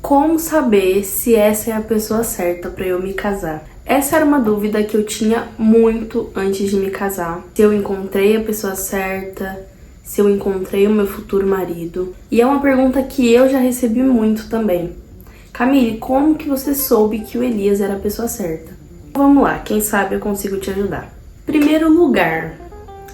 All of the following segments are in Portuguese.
Como saber se essa é a pessoa certa para eu me casar? Essa era uma dúvida que eu tinha muito antes de me casar. Se eu encontrei a pessoa certa, se eu encontrei o meu futuro marido. E é uma pergunta que eu já recebi muito também. Camille, como que você soube que o Elias era a pessoa certa? Vamos lá, quem sabe eu consigo te ajudar. Primeiro lugar,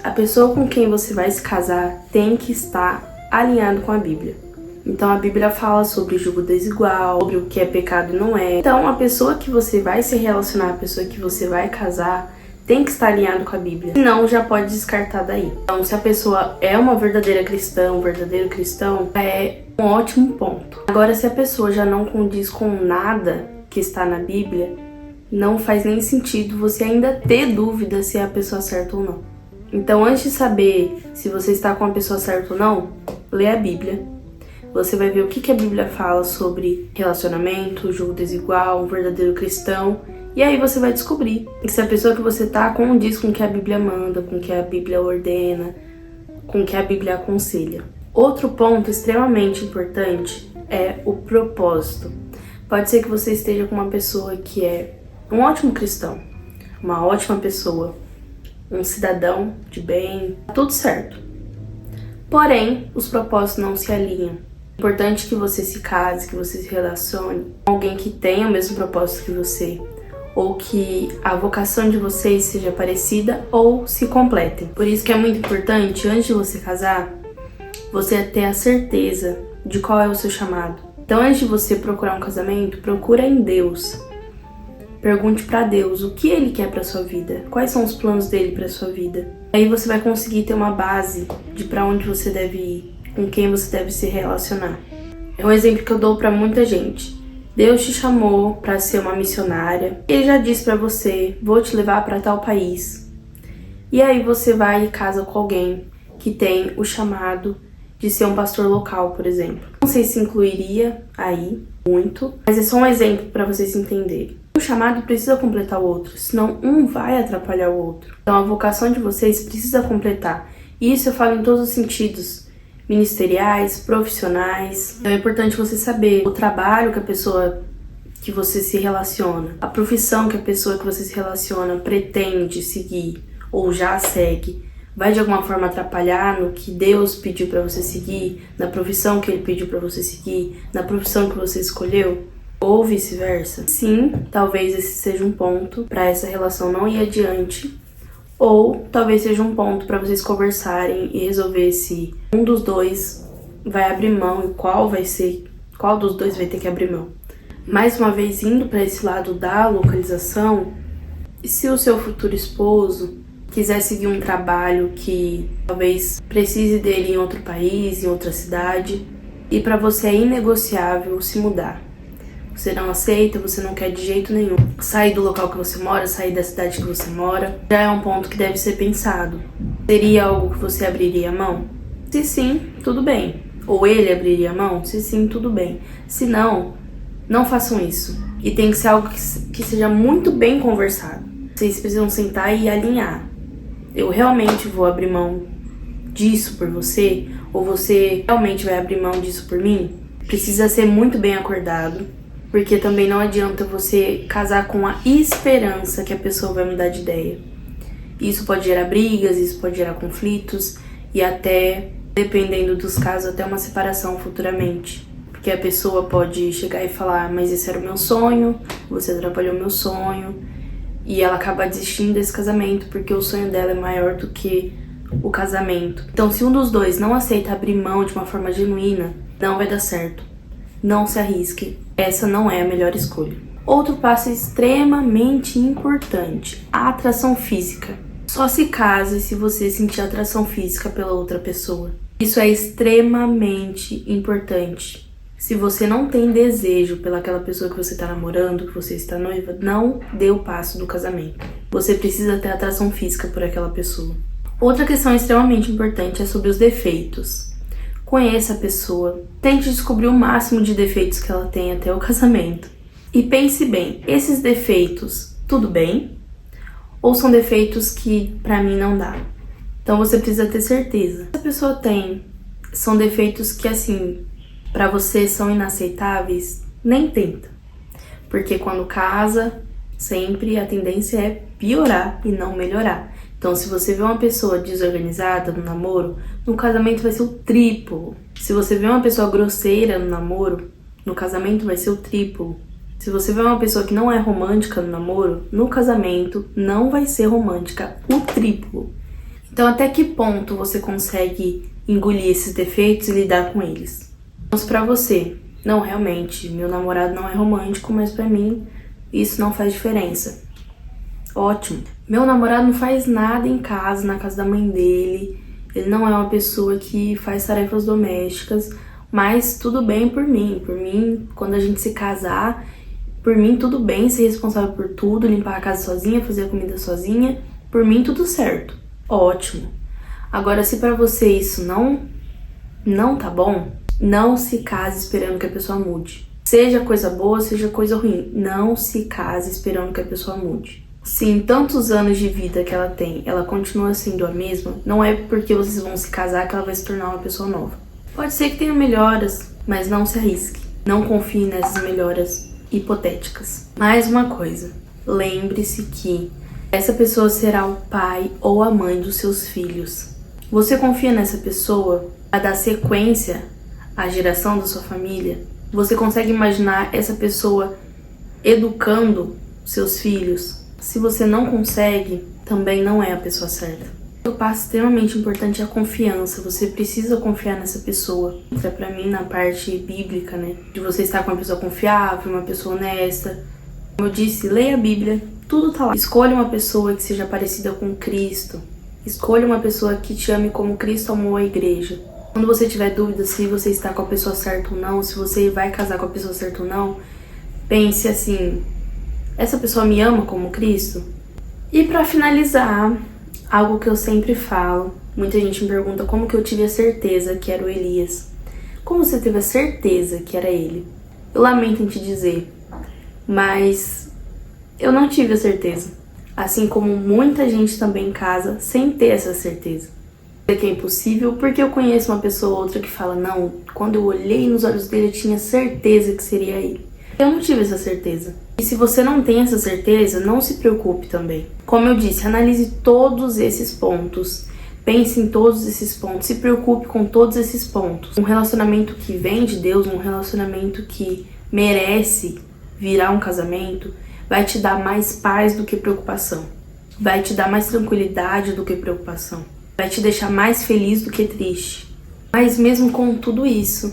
a pessoa com quem você vai se casar tem que estar alinhado com a Bíblia. Então a Bíblia fala sobre julgo desigual, sobre o que é pecado e não é. Então a pessoa que você vai se relacionar, a pessoa que você vai casar, tem que estar alinhado com a Bíblia. Senão já pode descartar daí. Então se a pessoa é uma verdadeira cristã, um verdadeiro cristão, é um ótimo ponto. Agora se a pessoa já não condiz com nada que está na Bíblia, não faz nem sentido você ainda ter dúvida se é a pessoa certa ou não. Então antes de saber se você está com a pessoa certa ou não, lê a Bíblia. Você vai ver o que a Bíblia fala sobre relacionamento, julgo desigual, um verdadeiro cristão. E aí você vai descobrir se a pessoa que você tá condiz com o que a Bíblia manda, com o que a Bíblia ordena, com o que a Bíblia aconselha. Outro ponto extremamente importante é o propósito. Pode ser que você esteja com uma pessoa que é um ótimo cristão, uma ótima pessoa, um cidadão de bem, tudo certo. Porém, os propósitos não se alinham. É importante que você se case, que você se relacione com alguém que tenha o mesmo propósito que você, ou que a vocação de vocês seja parecida ou se completem. Por isso que é muito importante, antes de você casar, você ter a certeza de qual é o seu chamado. Então, antes de você procurar um casamento, procura em Deus. Pergunte para Deus o que Ele quer para sua vida, quais são os planos dele para sua vida. Aí você vai conseguir ter uma base de para onde você deve ir, com quem você deve se relacionar. É um exemplo que eu dou para muita gente. Deus te chamou para ser uma missionária. Ele já disse para você, vou te levar para tal país. E aí você vai e casa com alguém que tem o chamado de ser um pastor local, por exemplo. Não sei se incluiria aí muito, mas é só um exemplo para vocês entenderem. O chamado precisa completar o outro, senão um vai atrapalhar o outro. Então a vocação de vocês precisa completar. E isso eu falo em todos os sentidos. Ministeriais, profissionais. Então é importante você saber o trabalho que a pessoa que você se relaciona, a profissão que a pessoa que você se relaciona pretende seguir ou já segue, vai de alguma forma atrapalhar no que Deus pediu para você seguir, na profissão que Ele pediu para você seguir, na profissão que você escolheu, ou vice-versa. Sim, talvez esse seja um ponto para essa relação não ir adiante, ou talvez seja um ponto para vocês conversarem e resolver se um dos dois vai abrir mão e qual dos dois vai ter que abrir mão. Mais uma vez, indo para esse lado da localização, se o seu futuro esposo quiser seguir um trabalho que talvez precise dele em outro país, em outra cidade, e para você é inegociável se mudar. Você não aceita, você não quer de jeito nenhum sair do local que você mora, sair da cidade que você mora, já é um ponto que deve ser pensado. Seria algo que você abriria a mão? Se sim, tudo bem. Ou ele abriria a mão? Se sim, tudo bem. Se não, não façam isso. E tem que ser algo que seja muito bem conversado. Vocês precisam sentar e alinhar. Eu realmente vou abrir mão disso por você? Ou você realmente vai abrir mão disso por mim? Precisa ser muito bem acordado. Porque também não adianta você casar com a esperança que a pessoa vai mudar de ideia. Isso pode gerar brigas, isso pode gerar conflitos e até, dependendo dos casos, até uma separação futuramente. Porque a pessoa pode chegar e falar, mas esse era o meu sonho, você atrapalhou o meu sonho. E ela acaba desistindo desse casamento porque o sonho dela é maior do que o casamento. Então, se um dos dois não aceita abrir mão de uma forma genuína, não vai dar certo. Não se arrisque. Essa não é a melhor escolha. Outro passo extremamente importante, a atração física. Só se case se você sentir atração física pela outra pessoa. Isso é extremamente importante. Se você não tem desejo pelaquela pessoa que você está namorando, que você está noiva, não dê o passo do casamento. Você precisa ter atração física por aquela pessoa. Outra questão extremamente importante é sobre os defeitos. Conheça a pessoa, tente descobrir o máximo de defeitos que ela tem até o casamento. E pense bem, esses defeitos, tudo bem? Ou são defeitos que pra mim não dá? Então você precisa ter certeza. Se a pessoa tem, são defeitos que assim, pra você são inaceitáveis, nem tenta. Porque quando casa, sempre a tendência é piorar e não melhorar. Então, se você vê uma pessoa desorganizada no namoro, no casamento vai ser o triplo. Se você vê uma pessoa grosseira no namoro, no casamento vai ser o triplo. Se você vê uma pessoa que não é romântica no namoro, no casamento não vai ser romântica, o triplo. Então, até que ponto você consegue engolir esses defeitos e lidar com eles? Mas pra você, não, realmente, meu namorado não é romântico, mas pra mim isso não faz diferença. Ótimo. Meu namorado não faz nada em casa, na casa da mãe dele. Ele não é uma pessoa que faz tarefas domésticas, mas tudo bem por mim. Por mim, quando a gente se casar, por mim tudo bem ser responsável por tudo, limpar a casa sozinha, fazer a comida sozinha. Por mim tudo certo. Ótimo. Agora, se pra você isso não tá bom, não se case esperando que a pessoa mude. Seja coisa boa, seja coisa ruim. Não se case esperando que a pessoa mude. Se em tantos anos de vida que ela tem, ela continua sendo a mesma, não é porque vocês vão se casar que ela vai se tornar uma pessoa nova. Pode ser que tenha melhoras, mas não se arrisque. Não confie nessas melhoras hipotéticas. Mais uma coisa, lembre-se que essa pessoa será o pai ou a mãe dos seus filhos. Você confia nessa pessoa a dar sequência à geração da sua família? Você consegue imaginar essa pessoa educando seus filhos? Se você não consegue, também não é a pessoa certa. O passo extremamente importante é a confiança. Você precisa confiar nessa pessoa. Entra pra mim na parte bíblica, né? De você estar com uma pessoa confiável, uma pessoa honesta. Como eu disse, leia a Bíblia, tudo tá lá. Escolha uma pessoa que seja parecida com Cristo. Escolha uma pessoa que te ame como Cristo amou a igreja. Quando você tiver dúvida se você está com a pessoa certa ou não, se você vai casar com a pessoa certa ou não, pense assim: essa pessoa me ama como Cristo? E pra finalizar, algo que eu sempre falo, muita gente me pergunta como que eu tive a certeza que era o Elias. Como você teve a certeza que era ele? Eu lamento em te dizer, mas eu não tive a certeza. Assim como muita gente também casa sem ter essa certeza. Que é impossível, porque eu conheço uma pessoa ou outra que fala: não, quando eu olhei nos olhos dele eu tinha certeza que seria ele. Eu não tive essa certeza. E se você não tem essa certeza, não se preocupe também. Como eu disse, analise todos esses pontos. Pense em todos esses pontos. Se preocupe com todos esses pontos. Um relacionamento que vem de Deus, um relacionamento que merece virar um casamento, vai te dar mais paz do que preocupação. Vai te dar mais tranquilidade do que preocupação. Vai te deixar mais feliz do que triste. Mas mesmo com tudo isso,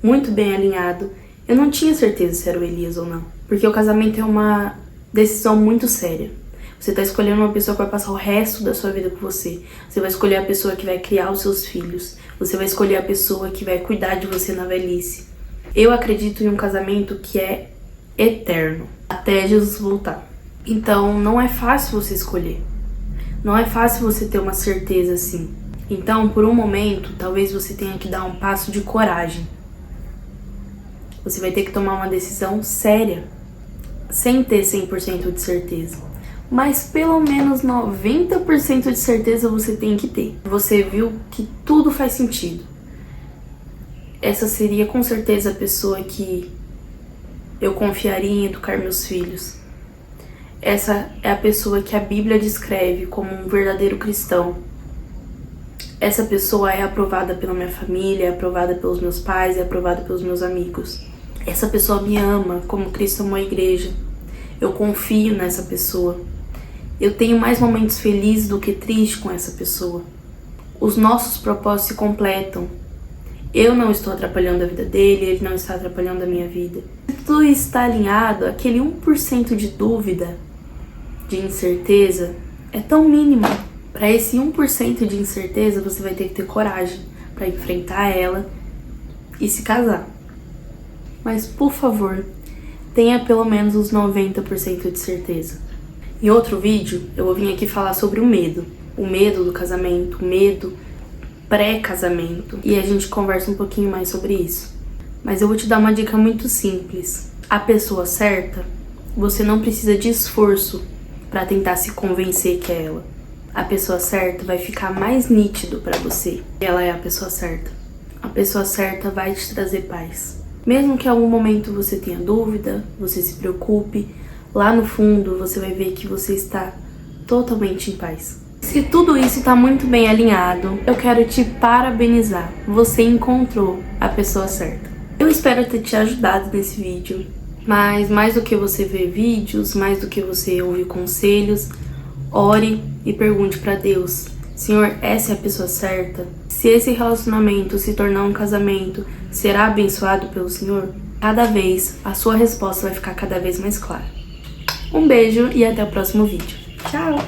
muito bem alinhado, eu não tinha certeza se era o Elias ou não. Porque o casamento é uma decisão muito séria. Você tá escolhendo uma pessoa que vai passar o resto da sua vida com você. Você vai escolher a pessoa que vai criar os seus filhos. Você vai escolher a pessoa que vai cuidar de você na velhice. Eu acredito em um casamento que é eterno, até Jesus voltar. Então, não é fácil você escolher. Não é fácil você ter uma certeza assim. Então, por um momento, talvez você tenha que dar um passo de coragem. Você vai ter que tomar uma decisão séria, sem ter 100% de certeza. Mas pelo menos 90% de certeza você tem que ter. Você viu que tudo faz sentido. Essa seria com certeza a pessoa que eu confiaria em educar meus filhos. Essa é a pessoa que a Bíblia descreve como um verdadeiro cristão. Essa pessoa é aprovada pela minha família, é aprovada pelos meus pais, é aprovada pelos meus amigos. Essa pessoa me ama como Cristo amou a igreja. Eu confio nessa pessoa. Eu tenho mais momentos felizes do que tristes com essa pessoa. Os nossos propósitos se completam. Eu não estou atrapalhando a vida dele, ele não está atrapalhando a minha vida. Se tudo está alinhado, aquele 1% de dúvida, de incerteza, é tão mínimo. Para esse 1% de incerteza, você vai ter que ter coragem para enfrentar ela e se casar. Mas, por favor, tenha pelo menos os 90% de certeza. Em outro vídeo, eu vou vir aqui falar sobre o medo. O medo do casamento, o medo pré-casamento. E a gente conversa um pouquinho mais sobre isso. Mas eu vou te dar uma dica muito simples. A pessoa certa, você não precisa de esforço para tentar se convencer que é ela. A pessoa certa vai ficar mais nítido para você. Ela é a pessoa certa. A pessoa certa vai te trazer paz. Mesmo que em algum momento você tenha dúvida, você se preocupe, lá no fundo você vai ver que você está totalmente em paz. Se tudo isso está muito bem alinhado, eu quero te parabenizar. Você encontrou a pessoa certa. Eu espero ter te ajudado nesse vídeo, mas mais do que você ver vídeos, mais do que você ouvir conselhos, ore e pergunte para Deus: Senhor, essa é a pessoa certa? Se esse relacionamento se tornar um casamento, será abençoado pelo Senhor? Cada vez a sua resposta vai ficar cada vez mais clara. Um beijo e até o próximo vídeo. Tchau!